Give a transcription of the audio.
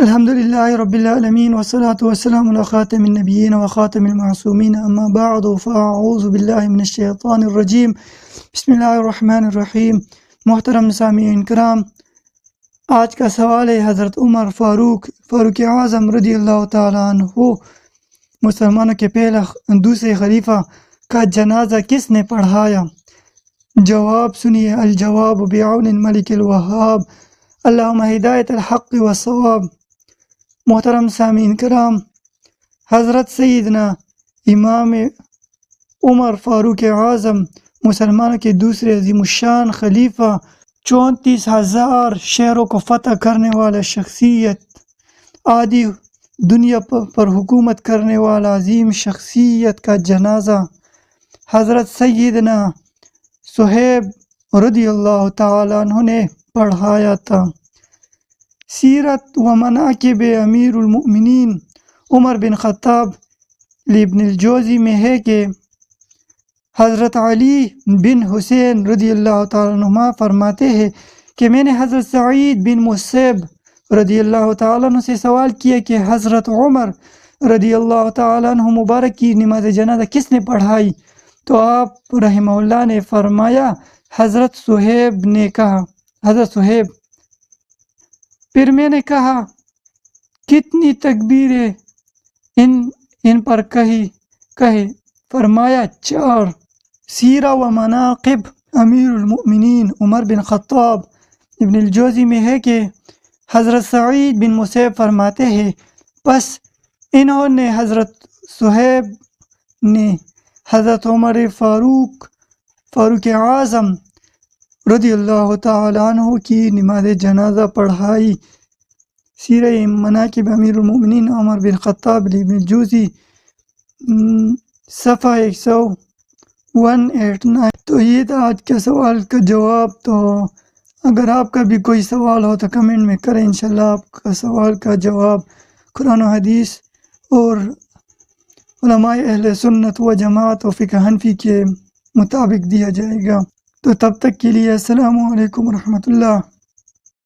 الحمد للہ رب العالمین والصلاة والسلام علی خاتم النبیین وخاتم المعصومین اما بعد فاعوذ باللہ من الشیطان الرجیم بسم اللہ الرحمن الرحیم۔ محترم سامعین کرام، آج کا سوال ہے حضرت عمر فاروق اعظم رضی اللہ تعالیٰ عنہ مسلمانوں کے دوسرے خلیفہ کا جنازہ کس نے پڑھایا؟ جواب سنیے۔ الجواب بعون الملک الوہاب، اللہم ہدایت الحق والصواب۔ محترم سامعین کرام، حضرت سیدنا امام عمر فاروق اعظم مسلمانوں کے دوسرے عظیم الشان خلیفہ، 34,000 شہروں کو فتح کرنے والا شخصیت، آدھی دنیا پر حکومت کرنے والا عظیم شخصیت کا جنازہ حضرت سیدنا صہیب رضی اللہ تعالیٰ عنہ نے پڑھایا تھا۔ سیرت و مناقب امیر المؤمنین عمر بن خطاب لابن الجوزی میں ہے کہ حضرت علی بن حسین رضی اللہ تعالیٰ عنہ فرماتے ہیں کہ میں نے حضرت سعید بن مسیب رضی اللہ تعالیٰ عنہ سے سوال کیا کہ حضرت عمر رضی اللہ تعالیٰ عنہ مبارک کی نماز جنازہ کس نے پڑھائی؟ تو آپ رحمہ اللہ نے فرمایا حضرت صہیب نے کہا، حضرت صہیب۔ پھر میں نے کہا کتنی تکبیریں ان پر کہے؟ فرمایا 4۔ سیرہ و مناقب امیر المؤمنین عمر بن خطاب ابن الجوزی میں ہے کہ حضرت سعید بن مسیب فرماتے ہیں پس انہوں نے حضرت صہیب نے حضرت عمر فاروق اعظم رضی اللہ تعالیٰ عنہ کی نماز جنازہ پڑھائی۔ سیرہ مناقب امیر المؤمنین عمر بن خطاب ابن الجوزی صفحہ 189۔ تو یہ تھا آج کے سوال کا جواب۔ تو اگر آپ کا بھی کوئی سوال ہو تو کمنٹ میں کریں، انشاءاللہ آپ کا سوال کا جواب قرآن و حدیث اور علماء اہل سنت و جماعت و فقہ حنفی کے مطابق دیا جائے گا۔ تو تب تک کے لیے السلام علیکم ورحمۃ اللہ۔